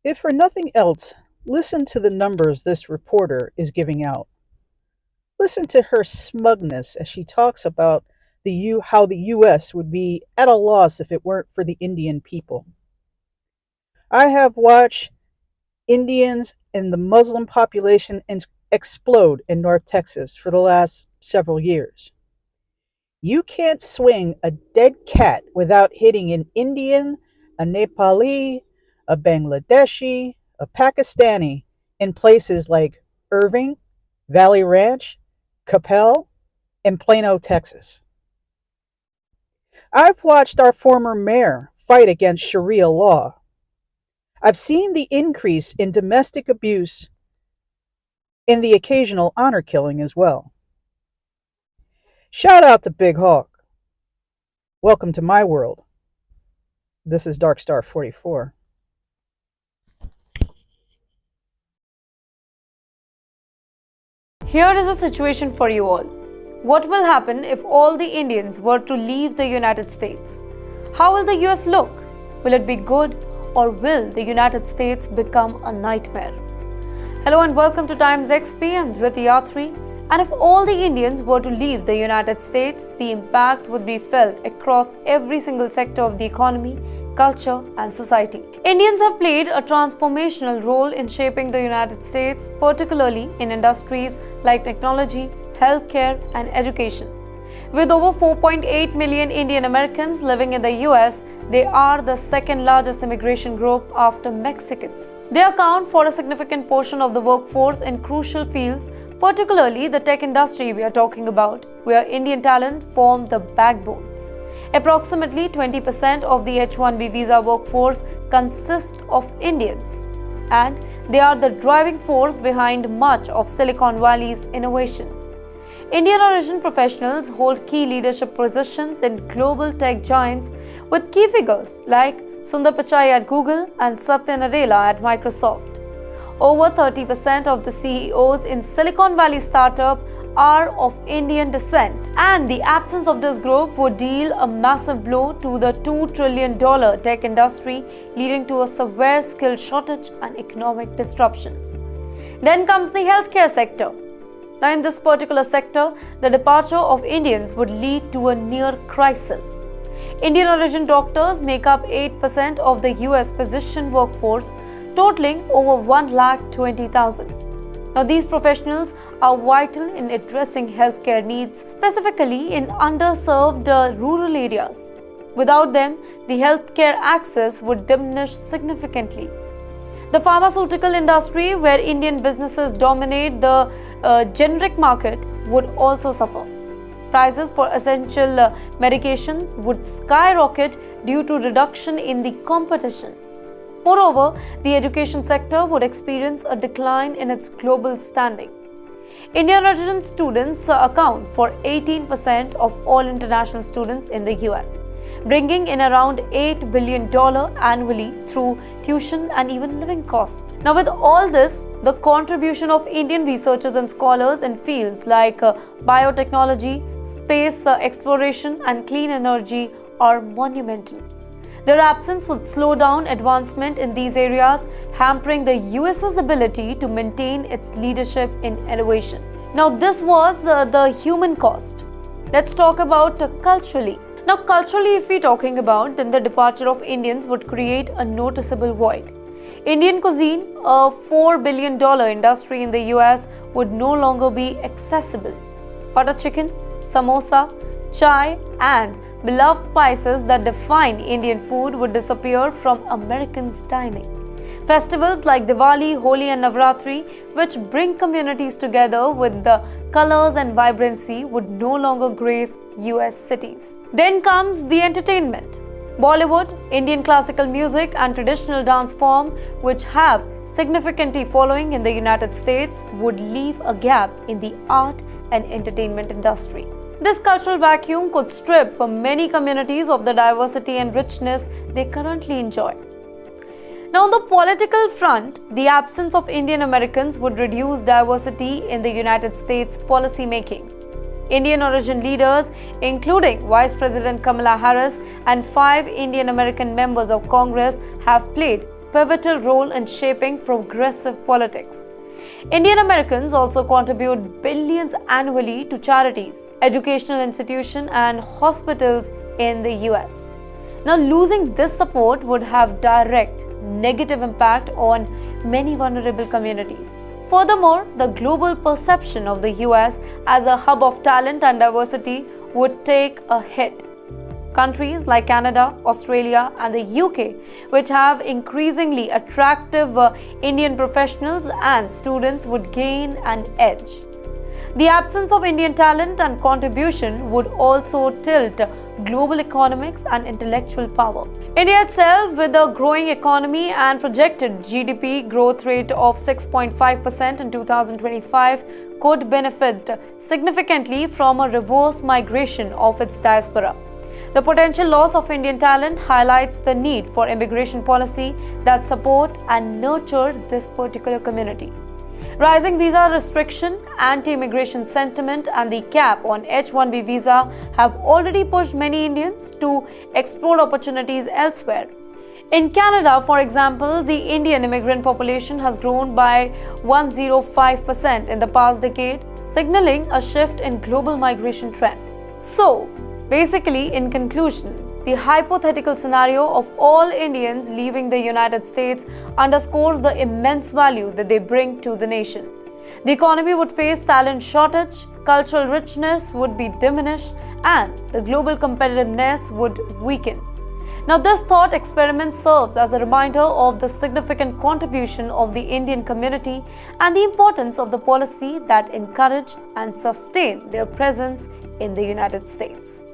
If for nothing else, listen to the numbers this reporter is giving out. Listen to her smugness as she talks about how the US would be at a loss if it weren't for the Indian people. I have watched Indians and the Muslim population explode in North Texas for the last several years. You can't swing a dead cat without hitting an Indian, a Nepali, a Bangladeshi, a Pakistani in places like Irving, Valley Ranch, Capel, and Plano, Texas. I've watched our former mayor fight against Sharia law. I've seen the increase in domestic abuse and the occasional honor killing as well. Shout out to Big Hawk. Welcome to my world. This is Darkstar 44. Here is a situation for you all. What will happen if all the Indians were to leave the United States? How will the US look? Will it be good, or will the United States become a nightmare? Hello and welcome to Times XP. I'm Dhriti Yatri. And if all the Indians were to leave the United States, the impact would be felt across every single sector of the economy, culture, and society. Indians have played a transformational role in shaping the United States, particularly in industries like technology, healthcare, and education. With over 4.8 million Indian Americans living in the US, they are the second largest immigration group after Mexicans. They account for a significant portion of the workforce in crucial fields, particularly the tech industry we are talking about, where Indian talent form the backbone. Approximately 20% of the H-1B visa workforce consist of Indians, and they are the driving force behind much of Silicon Valley's innovation. Indian origin professionals hold key leadership positions in global tech giants with key figures like Sundar Pichai at Google and Satya Nadella at Microsoft. Over 30% of the CEOs in Silicon Valley startup are of Indian descent, and the absence of this group would deal a massive blow to the $2 trillion tech industry, leading to a severe skill shortage and economic disruptions. Then comes the healthcare sector. Now, in this particular sector, the departure of Indians would lead to a near crisis. Indian origin doctors make up 8% of the US physician workforce, totaling over 120,000. Now, these professionals are vital in addressing healthcare needs, specifically in underserved rural areas. Without them, the healthcare access would diminish significantly. The pharmaceutical industry, where Indian businesses dominate the generic market, would also suffer. Prices for essential medications would skyrocket due to reduction in the competition. Moreover, the education sector would experience a decline in its global standing. Indian origin students account for 18% of all international students in the US, bringing in around $8 billion annually through tuition and even living costs. Now, with all this, the contribution of Indian researchers and scholars in fields like biotechnology, space exploration, and clean energy are monumental. Their absence would slow down advancement in these areas, hampering the US's ability to maintain its leadership in innovation. Now, this was the human cost. Let's talk about culturally. Now, culturally, if we're talking about, then the departure of Indians would create a noticeable void. Indian cuisine, a $4 billion industry in the US, would no longer be accessible. Butter chicken, samosa, chai, and beloved spices that define Indian food would disappear from Americans' dining. Festivals like Diwali, Holi, and Navratri, which bring communities together with the colors and vibrancy, would no longer grace US cities. Then comes the entertainment. Bollywood, Indian classical music, and traditional dance form, which have significantly following in the United States, would leave a gap in the art and entertainment industry. This cultural vacuum could strip many communities of the diversity and richness they currently enjoy. Now, on the political front, the absence of Indian Americans would reduce diversity in the United States policy making. Indian origin leaders, including Vice President Kamala Harris and 5 Indian American members of Congress, have played pivotal role in shaping progressive politics. Indian Americans also contribute billions annually to charities, educational institutions, and hospitals in the US. Now, losing this support would have direct negative impact on many vulnerable communities. Furthermore, the global perception of the US as a hub of talent and diversity would take a hit. Countries like Canada, Australia, and the UK, which have increasingly attractive Indian professionals and students, would gain an edge. The absence of Indian talent and contribution would also tilt global economics and intellectual power. India itself, with a growing economy and projected GDP growth rate of 6.5% in 2025, could benefit significantly from a reverse migration of its diaspora. The potential loss of Indian talent highlights the need for immigration policy that support and nurture this particular community. Rising visa restriction, anti-immigration sentiment, and the cap on H-1B visa have already pushed many Indians to explore opportunities elsewhere. In Canada, for example, the Indian immigrant population has grown by 105% in the past decade, signaling a shift in global migration trend. So, basically, in conclusion, the hypothetical scenario of all Indians leaving the United States underscores the immense value that they bring to the nation. The economy would face talent shortage, cultural richness would be diminished, and the global competitiveness would weaken. Now, this thought experiment serves as a reminder of the significant contribution of the Indian community and the importance of the policy that encourage and sustain their presence in the United States.